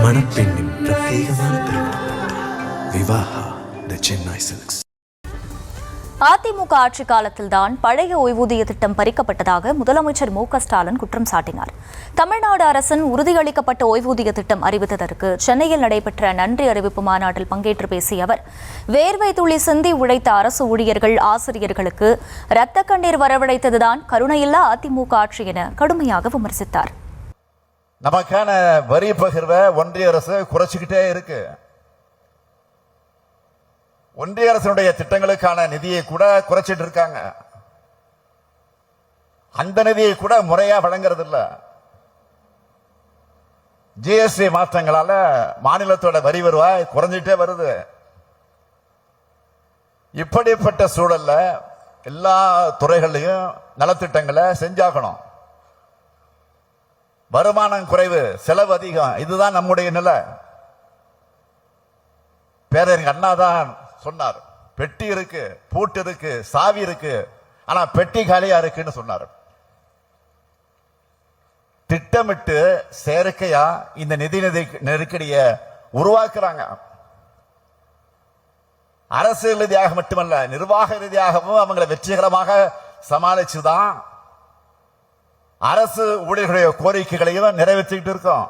மணப்பெண்ணின் பிரத்யேகமான திருமணம் விவாஹா தி சென்னை சில்க்ஸ். அதிமுக ஆட்சி காலத்தில்தான் பழைய ஓய்வூதிய திட்டம் பறிக்கப்பட்டதாக முதலமைச்சர் மு.க.ஸ்டாலின் குற்றம் சாட்டினார். தமிழ்நாடு அரசின் உறுதியளிக்கப்பட்ட ஓய்வூதிய திட்டம் அறிவித்ததற்கு சென்னையில் நடைபெற்ற நன்றி அறிவிப்பு மாநாட்டில் பங்கேற்று பேசிய அவர், வேர்வை துளி சிந்தி உழைத்த அரசு ஊழியர்கள், ஆசிரியர்களுக்கு இரத்த கண்ணீர் வரவழைத்ததுதான் கருணையில்லா அதிமுக ஆட்சி என கடுமையாக விமர்சித்தார். நமக்கான வரி பகிர்வை ஒன்றிய அரசு குறைச்சிக்கிட்டே இருக்கு. ஒன்றிய அரசினுடைய திட்டங்களுக்கான நிதியை கூட குறைச்சிட்டு இருக்காங்க. அந்த நிதியை கூட முறையா வழங்குறது இல்ல. ஜிஎஸ்டி மாற்றங்களால மாநிலத்தோட வரி வருவாய் குறைஞ்சிட்டே வருது. இப்படிப்பட்ட சூழல்ல எல்லா துறைகளையும் நலத்திட்டங்களை செஞ்சாகணும். வருமானம் குறைவு, செலவு அதிகம், இதுதான் நம்முடைய நிலை. பேரறிஞர் அண்ணா தான் சொன்னார், பெட்டி இருக்கு, பூட்டு இருக்கு, சாவி இருக்கு, ஆனா பெட்டி காலியா இருக்குன்னு சொன்னார். திட்டமிட்டு செயற்கையா இந்த நிதி நெருக்கடியை உருவாக்குறாங்க. அரசு ரீதியாக மட்டுமல்ல, நிர்வாக ரீதியாகவும் அவங்களை வெற்றிகரமாக சமாளிச்சுதான் அரசு ஊழியர்களுடைய கோரிக்கைகளையும் நிறைவேற்றிட்டு இருக்கோம்.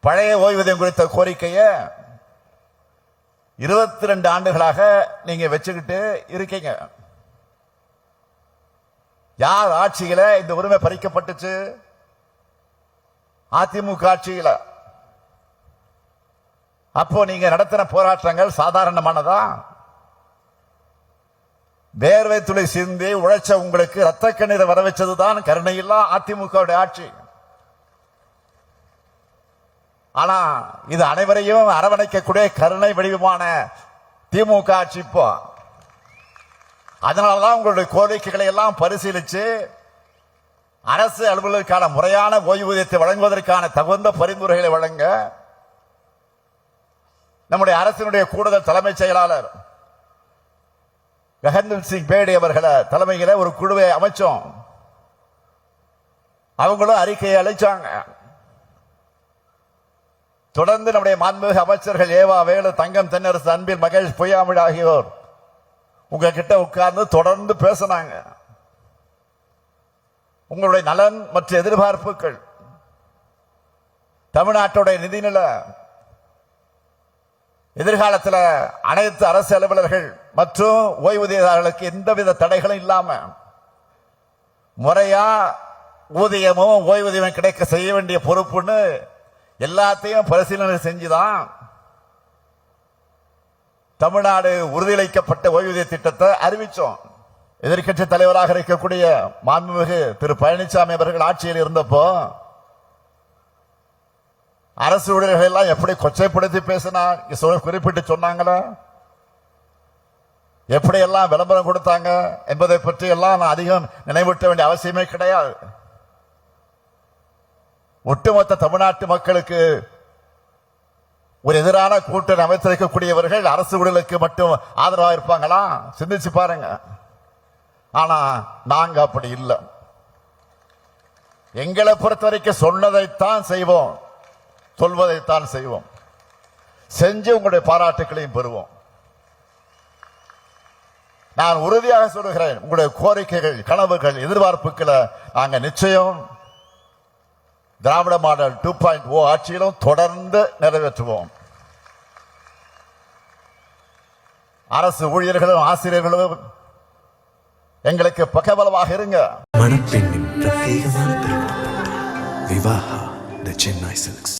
பழைய ஓய்வூதியம் குறித்த கோரிக்கையை 22 ஆண்டுகளாக நீங்க வச்சுக்கிட்டு இருக்கீங்க. யார் ஆட்சியில இந்த உரிமை பறிக்கப்பட்டுச்சு? அதிமுக ஆட்சியில. அப்போ நீங்க நடத்தின போராட்டங்கள் சாதாரணமானதா? வேர்வை துளி சிந்தி உழைச்ச உங்களுக்கு ரத்த கண்ணீரை வர வச்சதுதான் கருணையில்லா அதிமுக ஆட்சி. ஆனா இது அனைவரையும் அரவணைக்கக்கூடிய கருணை வடிவமான திமுக ஆட்சி. இப்போ அதனாலதான் உங்களுடைய கோரிக்கைகளை எல்லாம் பரிசீலிச்சு அரசு அலுவலர்களுக்கான முறையான ஓய்வூதியத்தை வழங்குவதற்கான தகுந்த பரிந்துரைகளை வழங்க நம்முடைய அரசினுடைய கூடுதல் தலைமைச் செயலாளர் ககன்தீப் சிங் பேடி அவர்களை தலைமையில ஒரு குழுவை அமைச்சோம். அவங்களும் அறிக்கையை அளிச்சாங்க. தொடர்ந்து நம்முடைய மாண்புமிகு அமைச்சர்கள் ஏவா வேலு, தங்கம் தென்னரசு, அன்பில் மகேஷ் பொய்யாமொழி ஆகியோர் உங்ககிட்ட உட்கார்ந்து தொடர்ந்து பேசினாங்க. உங்களுடைய நலன் மற்றும் எதிர்பார்ப்புகள், தமிழ்நாட்டுடைய நிதிநிலை, எதிர்காலத்தில் அனைத்து அரசு அலுவலர்கள் மற்றும் ஓய்வூதியதாரர்களுக்கு எந்தவித தடைகளும் இல்லாம முறையா ஊதியமும் ஓய்வூதியம் கிடைக்க செய்ய வேண்டிய பொறுப்புன்னு எல்லாத்தையும் பரிசீலனை செஞ்சுதான் தமிழ்நாடு உறுதியளிக்கப்பட்ட ஓய்வூதிய திட்டத்தை அறிவிச்சோம். எதிர்கட்சி தலைவராக இருக்கக்கூடிய மாண்புமிகு திரு பழனிசாமி அவர்கள் ஆட்சியில் இருந்தப்போ அரசு ஊழியர்கள் எல்லாம் எப்படி கொச்சைப்படுத்தி பேசினா குறிப்பிட்டு சொன்னாங்களா? எப்படி எல்லாம் விளம்பரம் கொடுத்தாங்க என்பதை பற்றி எல்லாம் நான் அதிகம் நினைவூட்ட வேண்டிய அவசியமே கிடையாது. ஒட்டுமொத்த தமிழ்நாட்டு மக்களுக்கு ஒரு எதிரான கூட்டணி அமைத்திருக்கக்கூடியவர்கள் அரசு ஊழியர்களுக்கு மட்டும் ஆதரவாக இருப்பாங்களா? சிந்திச்சு பாருங்க. ஆனா நாங்க அப்படி இல்லை. எங்களை பொறுத்த வரைக்கும் சொன்னதைத்தான் செய்வோம், சொல்வதைத்தான் செய்வோம். செஞ்சு உங்களுடைய பாராட்டுகளையும் பெறுவோம். நான் உறுதியாக சொல்லுகிறேன், உங்களுடைய கோரிக்கைகள், கனவுகள், எதிர்பார்ப்புகளை நாங்க நிச்சயம் திராவிட மாடல் 2.0 ஆட்சியிலும் தொடர்ந்து நிறைவேற்றுவோம். அரசு ஊழியர்களும் ஆசிரியர்களும் எங்களுக்கு பக்கபலமாக இருங்க. மணப்பெண்ணின் பிரத்யேகமான திருமணம் விவாஹா தி சென்னை சில்க்ஸ்.